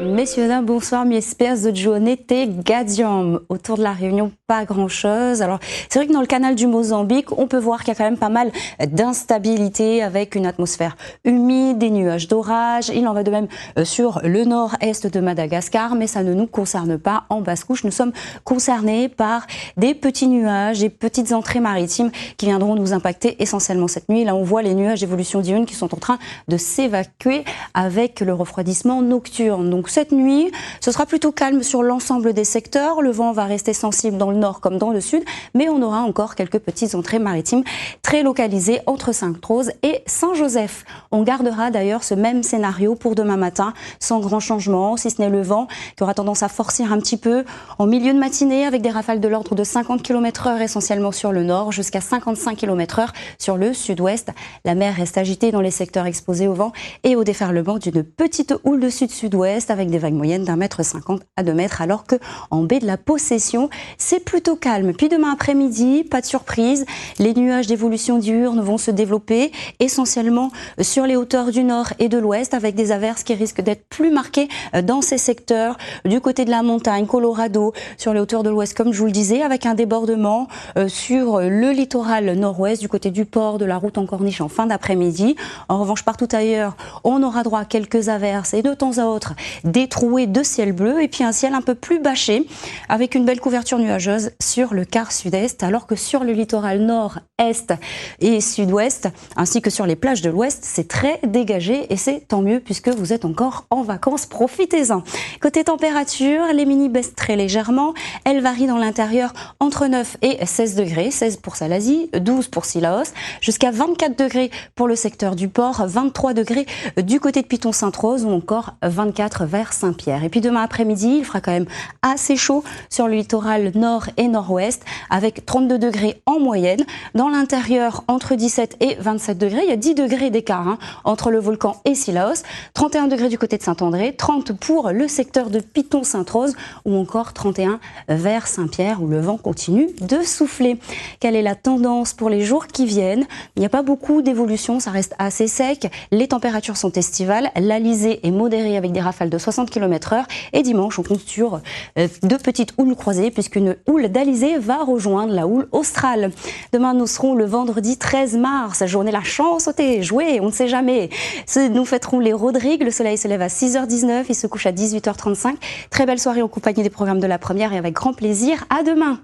Messieurs, dames, bonsoir, mi espèces de journée gadium. Autour de la Réunion, pas grand-chose. Alors, c'est vrai que dans le canal du Mozambique, on peut voir qu'il y a quand même pas mal d'instabilité avec une atmosphère humide, des nuages d'orage. Il en va de même sur le nord-est de Madagascar, mais ça ne nous concerne pas en basse-couche. Nous sommes concernés par des petits nuages, des petites entrées maritimes qui viendront nous impacter essentiellement cette nuit. Là, on voit les nuages d'évolution diurne qui sont en train de s'évacuer avec le refroidissement nocturne. Donc, cette nuit, ce sera plutôt calme sur l'ensemble des secteurs. Le vent va rester sensible dans le nord comme dans le sud, mais on aura encore quelques petites entrées maritimes très localisées entre Sainte-Rose et Saint-Joseph. On gardera d'ailleurs ce même scénario pour demain matin, sans grand changement, si ce n'est le vent qui aura tendance à forcir un petit peu en milieu de matinée avec des rafales de l'ordre de 50 km/h essentiellement sur le nord, jusqu'à 55 km/h sur le sud-ouest. La mer reste agitée dans les secteurs exposés au vent et au déferlement d'une petite houle de sud-sud-ouest avec des vagues moyennes d'1,50 m à 2 mètres, alors que en baie de la Possession, c'est plutôt calme. Puis demain après-midi, pas de surprise, les nuages d'évolution diurne vont se développer essentiellement sur les hauteurs du nord et de l'ouest, avec des averses qui risquent d'être plus marquées dans ces secteurs, du côté de la montagne, Colorado, sur les hauteurs de l'ouest, comme je vous le disais, avec un débordement sur le littoral nord-ouest, du côté du port, de la route en Corniche en fin d'après-midi. En revanche, partout ailleurs, on aura droit à quelques averses et de temps à autre des trouées de ciel bleu et puis un ciel un peu plus bâché avec une belle couverture nuageuse sur le quart sud-est, alors que sur le littoral nord, est et sud-ouest, ainsi que sur les plages de l'ouest, c'est très dégagé et c'est tant mieux puisque vous êtes encore en vacances, profitez-en. Côté température, les mini baissent très légèrement, elles varient dans l'intérieur entre 9 et 16 degrés, 16 pour Salazie, 12 pour Sillaos, jusqu'à 24 degrés pour le secteur du port, 23 degrés du côté de Piton-Sainte-Rose ou encore 24 vers Saint-Pierre. Et puis demain après-midi, il fera quand même assez chaud sur le littoral nord et nord-ouest avec 32 degrés en moyenne. Dans l'intérieur, entre 17 et 27 degrés, il y a 10 degrés d'écart entre le volcan et Sillaos, 31 degrés du côté de Saint-André, 30 pour le secteur de Piton-Sainte-Rose ou encore 31 vers Saint-Pierre où le vent continue de souffler. Quelle est la tendance pour les jours qui viennent? Il n'y a pas beaucoup d'évolution, ça reste assez sec. Les températures sont estivales, l'alizé est modérée avec des rafales de 60 km/h et dimanche on compte sur deux petites houles croisées puisqu'une houle d'alizé va rejoindre la houle australe. Demain nous serons le vendredi 13 mars, journée la chance, sautez, jouez, on ne sait jamais. Nous fêterons les Rodrigues, le soleil se lève à 6h19, il se couche à 18h35. Très belle soirée en compagnie des programmes de la première et avec grand plaisir, à demain.